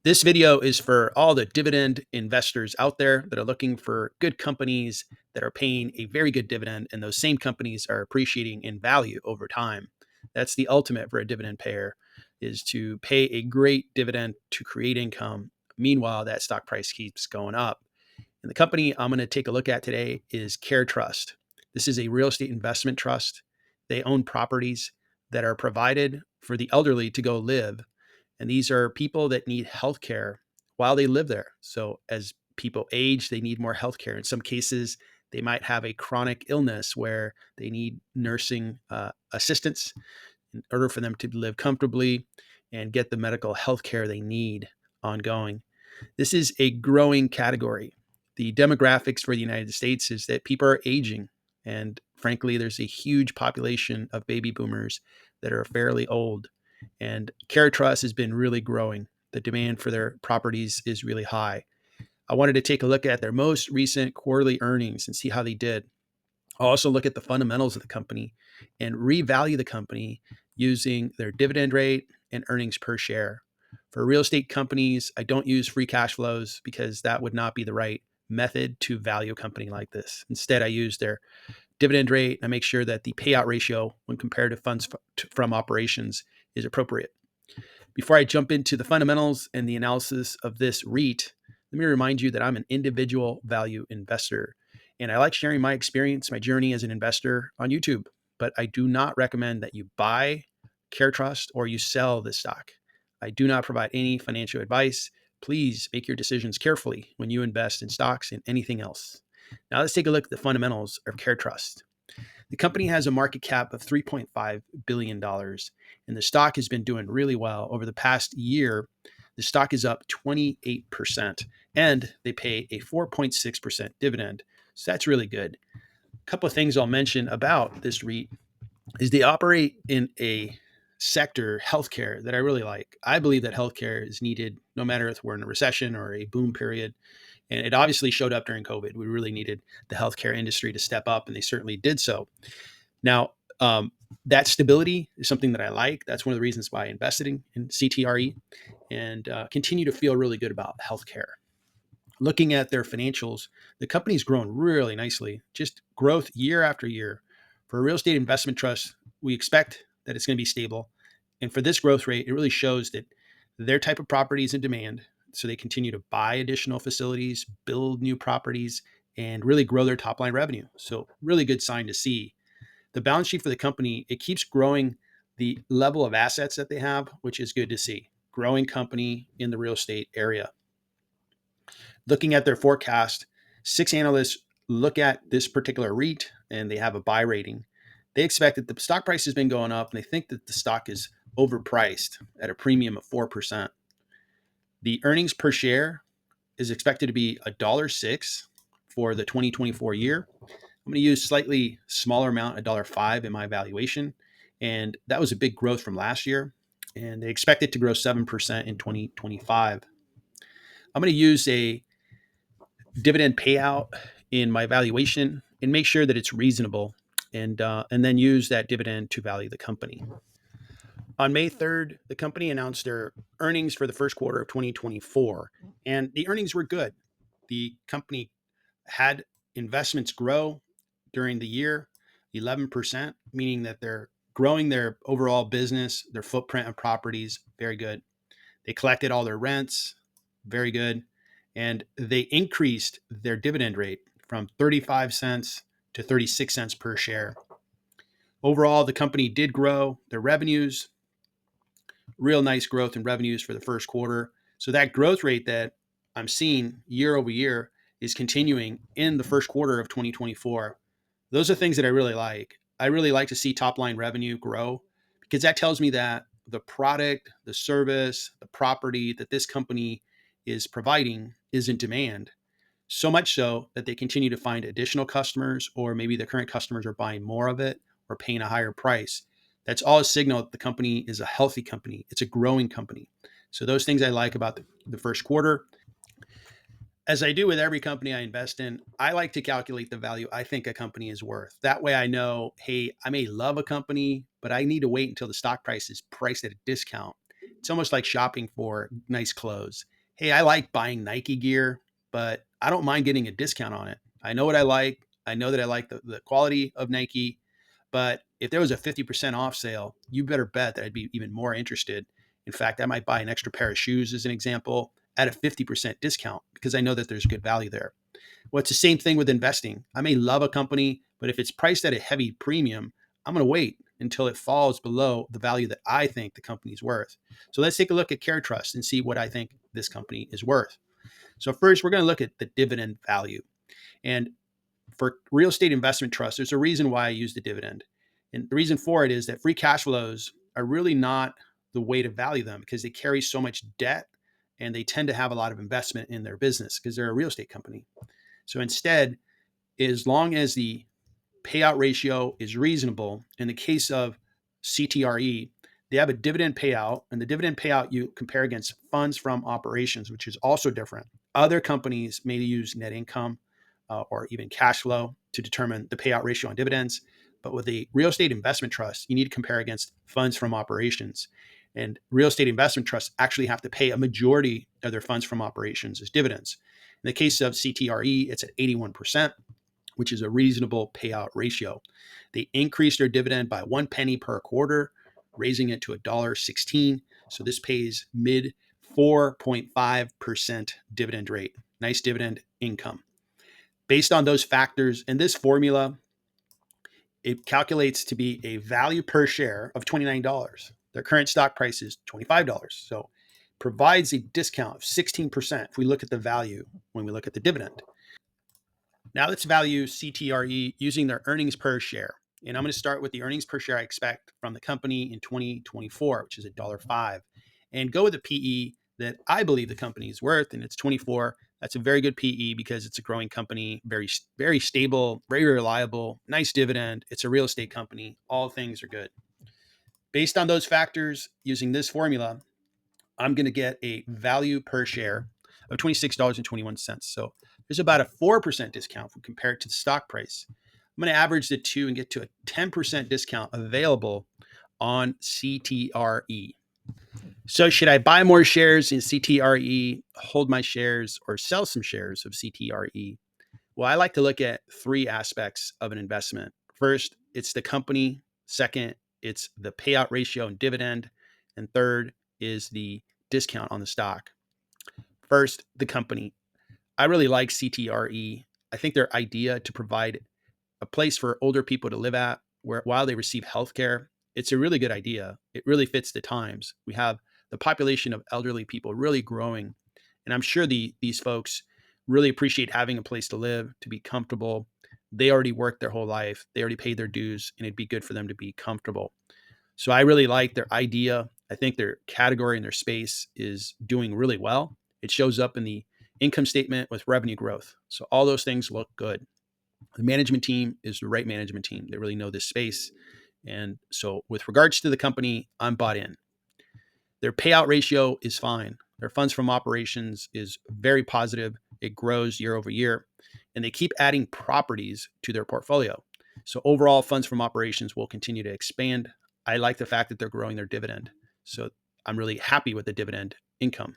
This video is for all the dividend investors out there that are looking for good companies that are paying a very good dividend, and those same companies are appreciating in value over time. That's the ultimate for a dividend payer, is to pay a great dividend to create income. Meanwhile, that stock price keeps going up. And the company I'm going to take a look at today is CareTrust. This is a real estate investment trust. They own properties that are provided for the elderly to go live, and these are people that need health care while they live there. So as people age, they need more health care. In some cases, they might have a chronic illness where they need nursing assistance in order for them to live comfortably and get the medical health care they need ongoing. This is a growing category. The demographics for the United States is that people are aging. And frankly, there's a huge population of baby boomers that are fairly old. And CareTrust has been really growing. The demand for their properties is really high. I wanted to take a look at their most recent quarterly earnings and see how they did. I'll also look at the fundamentals of the company and revalue the company using their dividend rate and earnings per share. For real estate companies, I don't use free cash flows because that would not be the right method to value a company like this. Instead, I use their dividend rate. I make sure that the payout ratio when compared to funds from operations is appropriate. Before I jump into the fundamentals and the analysis of this REIT, let me remind you that I'm an individual value investor, and I like sharing my experience, my journey as an investor on YouTube. But I do not recommend that you buy CareTrust or you sell this stock. I do not provide any financial advice. Please make your decisions carefully when you invest in stocks and anything else. Now let's take a look at the fundamentals of CareTrust. The company has a market cap of $3.5 billion, and the stock has been doing really well. Over the past year, the stock is up 28%, and they pay a 4.6% dividend. So that's really good. A couple of things I'll mention about this REIT is they operate in a sector, healthcare, that I really like. I believe that healthcare is needed no matter if we're in a recession or a boom period. And it obviously showed up during COVID. We really needed the healthcare industry to step up, and they certainly did so. Now, that stability is something that I like. That's one of the reasons why I invested in CTRE and continue to feel really good about healthcare. Looking at their financials, the company's grown really nicely, just growth year after year. For a real estate investment trust, we expect that it's going to be stable. And for this growth rate, it really shows that their type of property is in demand. So they continue to buy additional facilities, build new properties, and really grow their top line revenue. So really good sign to see. The balance sheet for the company, it keeps growing the level of assets that they have, which is good to see. Growing company in the real estate area. Looking at their forecast, 6 analysts look at this particular REIT and they have a buy rating. They expect that the stock price has been going up, and they think that the stock is overpriced at a premium of 4%. The earnings per share is expected to be $1.06 for the 2024 year. I'm going to use slightly smaller amount, $1.05 in my valuation. And that was a big growth from last year. And they expect it to grow 7% in 2025. I'm going to use a dividend payout in my valuation and make sure that it's reasonable, and then use that dividend to value the company. On May 3rd, the company announced their earnings for the first quarter of 2024, and the earnings were good. The company had investments grow during the year, 11%, meaning that they're growing their overall business, their footprint of properties, very good. They collected all their rents, very good. And they increased their dividend rate from 35 cents to 36 cents per share. Overall, the company did grow their revenues, real nice growth in revenues for the first quarter. So that growth rate that I'm seeing year over year is continuing in the first quarter of 2024. Those are things that I really like. I really like to see top line revenue grow because that tells me that the product, the service, the property that this company is providing is in demand. So much so that they continue to find additional customers, or maybe the current customers are buying more of it or paying a higher price. That's all a signal that the company is a healthy company. It's a growing company. So those things I like about the first quarter. As I do with every company I invest in, I like to calculate the value I think a company is worth. That way I know, hey, I may love a company, but I need to wait until the stock price is priced at a discount. It's almost like shopping for nice clothes. Hey, I like buying Nike gear, but I don't mind getting a discount on it. I know what I like. I know that I like the quality of Nike, but if there was a 50% off sale, you better bet that I'd be even more interested. In fact, I might buy an extra pair of shoes as an example at a 50% discount because I know that there's good value there. Well, it's the same thing with investing. I may love a company, but if it's priced at a heavy premium, I'm going to wait until it falls below the value that I think the company's worth. So let's take a look at CareTrust and see what I think this company is worth. So first, we're going to look at the dividend value. And for real estate investment trusts, there's a reason why I use the dividend. And the reason for it is that free cash flows are really not the way to value them because they carry so much debt and they tend to have a lot of investment in their business because they're a real estate company. So instead, as long as the payout ratio is reasonable, in the case of CTRE, they have a dividend payout, and the dividend payout you compare against funds from operations, which is also different. Other companies may use net income or even cash flow to determine the payout ratio on dividends. But with a real estate investment trust, you need to compare against funds from operations. And real estate investment trusts actually have to pay a majority of their funds from operations as dividends. In the case of CTRE, it's at 81%, which is a reasonable payout ratio. They increased their dividend by 1 penny per quarter, raising it to $1.16. So this pays mid 4.5% dividend rate. Nice dividend income. Based on those factors in this formula, it calculates to be a value per share of $29. Their current stock price is $25. So provides a discount of 16% if we look at the value when we look at the dividend. Now let's value CTRE using their earnings per share. And I'm going to start with the earnings per share I expect from the company in 2024, which is $1.05, and go with the PE that I believe the company is worth, and it's 24. That's a very good PE because it's a growing company, very, very stable, very reliable, nice dividend. It's a real estate company. All things are good. Based on those factors, using this formula, I'm going to get a value per share of $26.21. So there's about a 4% discount when compared to the stock price. I'm going to average the two and get to a 10% discount available on CTRE. So should I buy more shares in CTRE, hold my shares, or sell some shares of CTRE? Well, I like to look at three aspects of an investment. First, it's the company. Second, it's the payout ratio and dividend. And third is the discount on the stock. First, the company. I really like CTRE. I think their idea to provide a place for older people to live at where while they receive healthcare, it's a really good idea. It really fits the times. We have the population of elderly people really growing, and I'm sure these folks really appreciate having a place to live, to be comfortable. They already worked their whole life. They already paid their dues, and it'd be good for them to be comfortable. So I really like their idea. I think their category and their space is doing really well. It shows up in the income statement with revenue growth. So all those things look good. The management team is the right management team. They really know this space. And so with regards to the company, I'm bought in. Their payout ratio is fine. Their funds from operations is very positive. It grows year over year. And they keep adding properties to their portfolio. So overall, funds from operations will continue to expand. I like the fact that they're growing their dividend. So I'm really happy with the dividend income.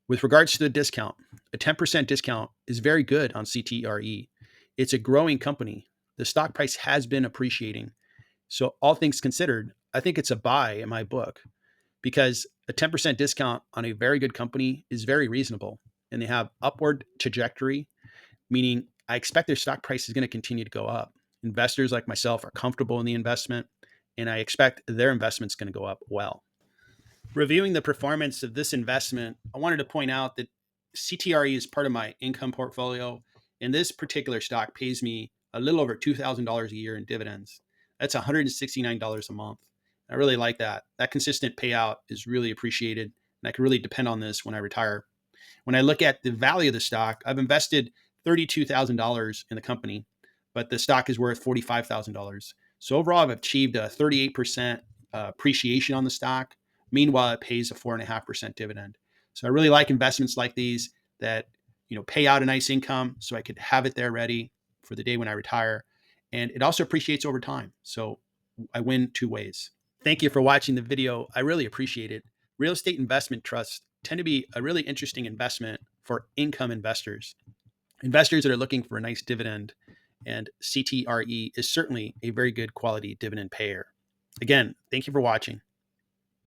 With regards to the discount, a 10% discount is very good on CTRE. It's a growing company. The stock price has been appreciating. So all things considered, I think it's a buy in my book because a 10% discount on a very good company is very reasonable. And they have upward trajectory, meaning I expect their stock price is going to continue to go up. Investors like myself are comfortable in the investment, and I expect their investment's going to go up well. Reviewing the performance of this investment, I wanted to point out that CTRE is part of my income portfolio, and this particular stock pays me a little over $2,000 a year in dividends. That's $169 a month. I really like that. That consistent payout is really appreciated, and I can really depend on this when I retire. When I look at the value of the stock, I've invested $32,000 in the company, but the stock is worth $45,000. So overall, I've achieved a 38% appreciation on the stock. Meanwhile, it pays a 4.5% dividend. So I really like investments like these that pay out a nice income, so I could have it there ready for the day when I retire, and it also appreciates over time. So I win two ways. Thank you for watching the video. I really appreciate it. Real estate investment trusts tend to be a really interesting investment for income investors. Investors that are looking for a nice dividend, and CTRE is certainly a very good quality dividend payer. Again, thank you for watching.